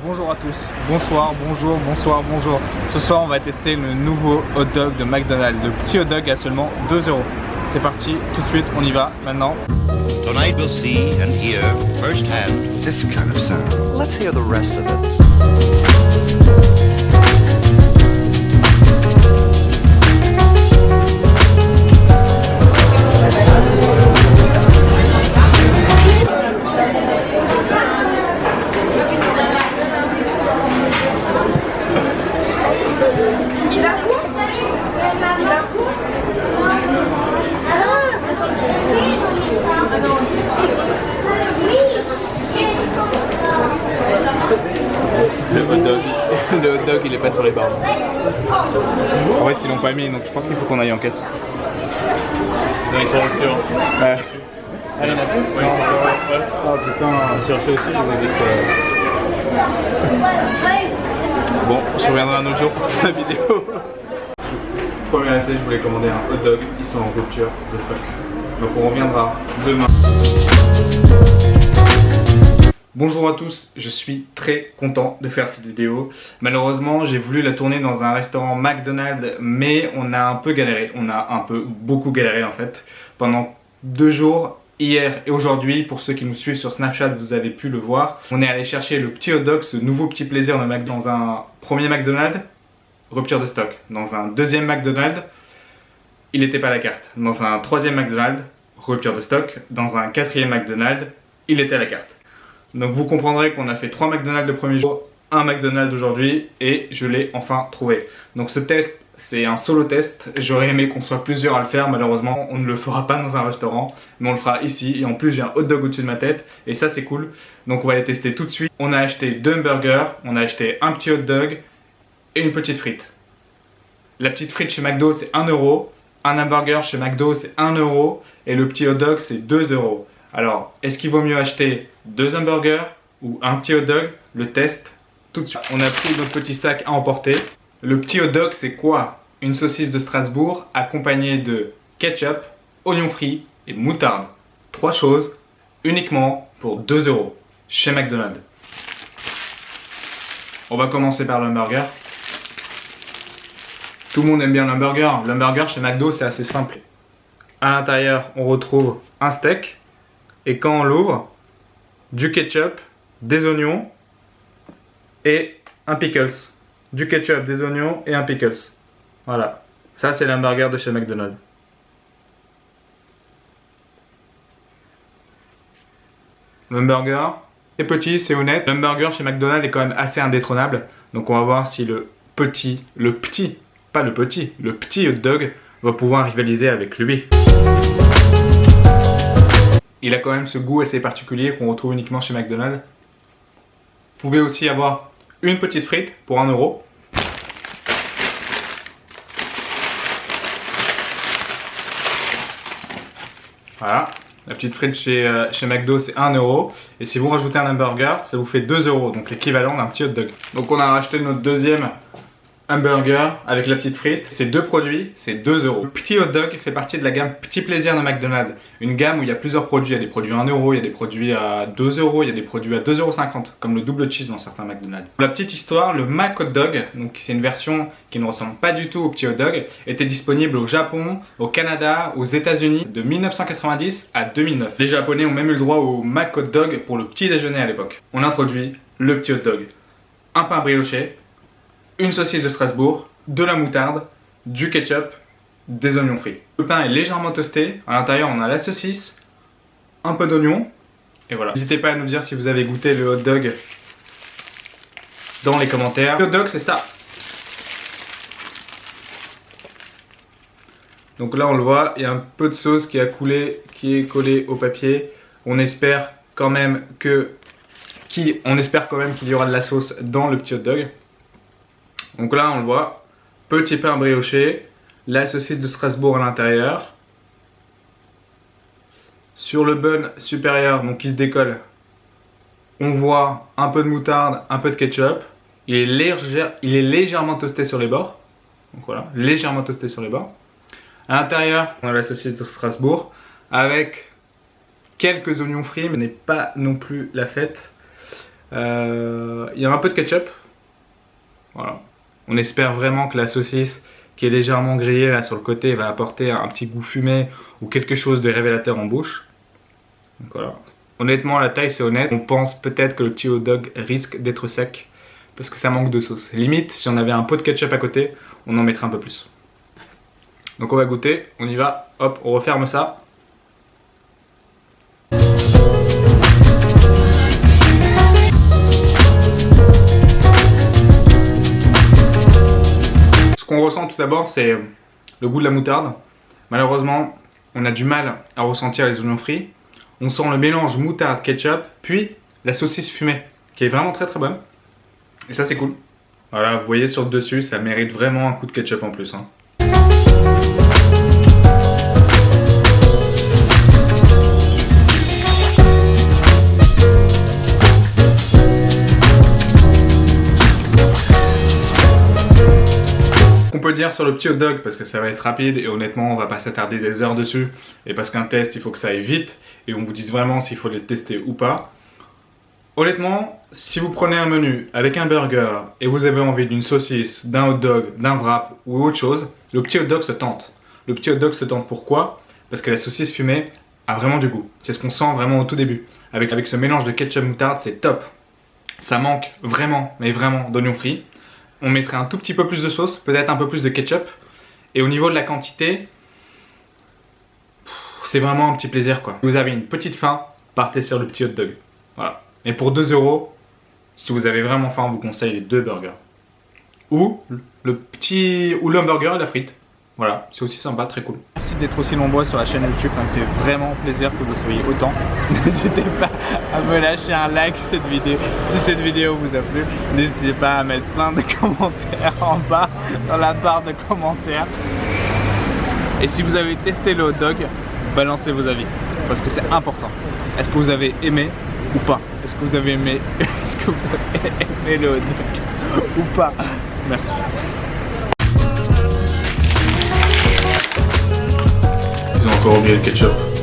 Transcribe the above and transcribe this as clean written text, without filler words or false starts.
Bonjour à tous, bonsoir, bonjour, bonsoir, bonjour. Ce soir on va tester le nouveau hot dog de McDonald's. Le petit hot dog à seulement 2 €. C'est parti, tout de suite, on y va maintenant. Tonight we'll see and hear firsthand This kind of sound. Let's hear the rest of it. Le hot dog il est pas sur les bornes. En fait ils l'ont pas mis donc je pense qu'il faut qu'on aille en caisse. Non, ils sont rupture. Ouais. Ah, il y en a plus. Ouais, ils sont ouais. Oh putain, Cherchez aussi, je vous ai dit que... Bon, on se reviendra un autre jour pour la vidéo. Premier essai, je voulais commander un hot dog, ils sont en rupture de stock. Donc on reviendra demain. Bonjour à tous, je suis très content de faire cette vidéo. Malheureusement, j'ai voulu la tourner dans un restaurant McDonald's, mais on a un peu galéré. On a beaucoup galéré en fait. Pendant 2 jours, hier et aujourd'hui, pour ceux qui nous suivent sur Snapchat, vous avez pu le voir. On est allé chercher le petit hot dog, ce nouveau petit plaisir de McDonald's, dans un premier McDonald's, rupture de stock. Dans un deuxième McDonald's, il n'était pas à la carte. Dans un troisième McDonald's, rupture de stock. Dans un quatrième McDonald's, il était à la carte. Donc vous comprendrez qu'on a fait 3 McDonald's le premier jour, un McDonald's aujourd'hui et je l'ai enfin trouvé. Donc ce test, c'est un solo test. J'aurais aimé qu'on soit plusieurs à le faire. Malheureusement, on ne le fera pas dans un restaurant, mais on le fera ici. Et en plus, j'ai un hot dog au-dessus de ma tête et ça, c'est cool. Donc on va les tester tout de suite. On a acheté 2 hamburgers, on a acheté un petit hot dog et une petite frite. La petite frite chez McDo, c'est 1 €. Un hamburger chez McDo, c'est 1 € et le petit hot dog, c'est 2 €. Alors, est-ce qu'il vaut mieux acheter 2 hamburgers ou un petit hot dog? Le test tout de suite. On a pris notre petit sac à emporter. Le petit hot dog, c'est quoi? Une saucisse de Strasbourg accompagnée de ketchup, oignons frits et moutarde. 3 choses uniquement pour 2 € chez McDonald's. On va commencer par l'hamburger. Tout le monde aime bien l'hamburger. L'hamburger chez McDo, c'est assez simple. À l'intérieur, on retrouve un steak. Et quand on l'ouvre, du ketchup, des oignons et un pickles. Du ketchup, des oignons et un pickles. Voilà. Ça, c'est l'hamburger de chez McDonald's. L'hamburger, c'est petit, c'est honnête. L'hamburger chez McDonald's est quand même assez indétrônable. Donc on va voir si le petit hot dog va pouvoir rivaliser avec lui. Il a quand même ce goût assez particulier qu'on retrouve uniquement chez McDonald's. Vous pouvez aussi avoir une petite frite pour 1 €. Voilà, la petite frite chez McDo c'est 1 €. Et si vous rajoutez un hamburger, ça vous fait 2 €, donc l'équivalent d'un petit hot dog. Donc on a racheté notre deuxième hamburger avec la petite frite. Ces deux produits, c'est 2 €. Le petit hot dog fait partie de la gamme Petit Plaisir de McDonald's. Une gamme où il y a plusieurs produits. Il y a des produits à 1 €, il y a des produits à 2 €, il y a des produits à 2,50 €, comme le double cheese dans certains McDonald's. Pour la petite histoire, le Mac Hot Dog, donc c'est une version qui ne ressemble pas du tout au petit hot dog, était disponible au Japon, au Canada, aux États-Unis de 1990 à 2009. Les Japonais ont même eu le droit au Mac Hot Dog pour le petit déjeuner à l'époque. On introduit le petit hot dog. Un pain brioché, une saucisse de Strasbourg, de la moutarde, du ketchup, des oignons frits. Le pain est légèrement toasté, à l'intérieur on a la saucisse, un peu d'oignon, et voilà. N'hésitez pas à nous dire si vous avez goûté le hot dog dans les commentaires. Le hot dog c'est ça. Donc là on le voit, il y a un peu de sauce qui a coulé, qui est collée au papier. On espère quand même qu'il y aura de la sauce dans le petit hot dog. Donc là on le voit, petit pain brioché, la saucisse de Strasbourg à l'intérieur. Sur le bun supérieur, donc qui se décolle, on voit un peu de moutarde, un peu de ketchup. Il est légèrement toasté sur les bords. Donc voilà, légèrement toasté sur les bords. À l'intérieur, on a la saucisse de Strasbourg avec quelques oignons frits, mais ce n'est pas non plus la fête. Il y a un peu de ketchup. Voilà. On espère vraiment que la saucisse qui est légèrement grillée là sur le côté va apporter un petit goût fumé ou quelque chose de révélateur en bouche. Donc voilà. Honnêtement, la taille c'est honnête. On pense peut-être que le petit hot dog risque d'être sec parce que ça manque de sauce. Limite, si on avait un pot de ketchup à côté, on en mettrait un peu plus. Donc on va goûter, on y va, hop, on referme ça. Ce qu'on ressent tout d'abord, c'est le goût de la moutarde. Malheureusement, on a du mal à ressentir les oignons frits. On sent le mélange moutarde-ketchup, puis la saucisse fumée, qui est vraiment très très bonne. Et ça c'est cool. Voilà, vous voyez sur le dessus, ça mérite vraiment un coup de ketchup en plus. On peut dire sur le petit hot dog parce que ça va être rapide et honnêtement on va pas s'attarder des heures dessus et parce qu'un test il faut que ça aille vite et on vous dise vraiment s'il faut le tester ou pas. Honnêtement, si vous prenez un menu avec un burger et vous avez envie d'une saucisse, d'un hot dog, d'un wrap ou autre chose, le petit hot dog se tente. Le petit hot dog se tente pourquoi? Parce que la saucisse fumée a vraiment du goût. C'est ce qu'on sent vraiment au tout début. Avec ce mélange de ketchup moutarde, c'est top. Ça manque vraiment, mais vraiment d'oignons frits. On mettrait un tout petit peu plus de sauce, peut-être un peu plus de ketchup. Et au niveau de la quantité, c'est vraiment un petit plaisir quoi. Si vous avez une petite faim, partez sur le petit hot dog. Voilà. Et pour 2 €, si vous avez vraiment faim, on vous conseille les 2 burgers. Ou l'hamburger et la frite. Voilà, c'est aussi sympa, très cool. Merci d'être aussi nombreux sur la chaîne YouTube, ça me fait vraiment plaisir que vous soyez autant. N'hésitez pas à me lâcher un like cette vidéo. Si cette vidéo vous a plu, n'hésitez pas à mettre plein de commentaires en bas dans la barre de commentaires. Et si vous avez testé le hot dog, balancez vos avis parce que c'est important. Est-ce que vous avez aimé ou pas? Est-ce que vous avez aimé le hot dog ou pas? Merci. Ils ont encore oublié le ketchup.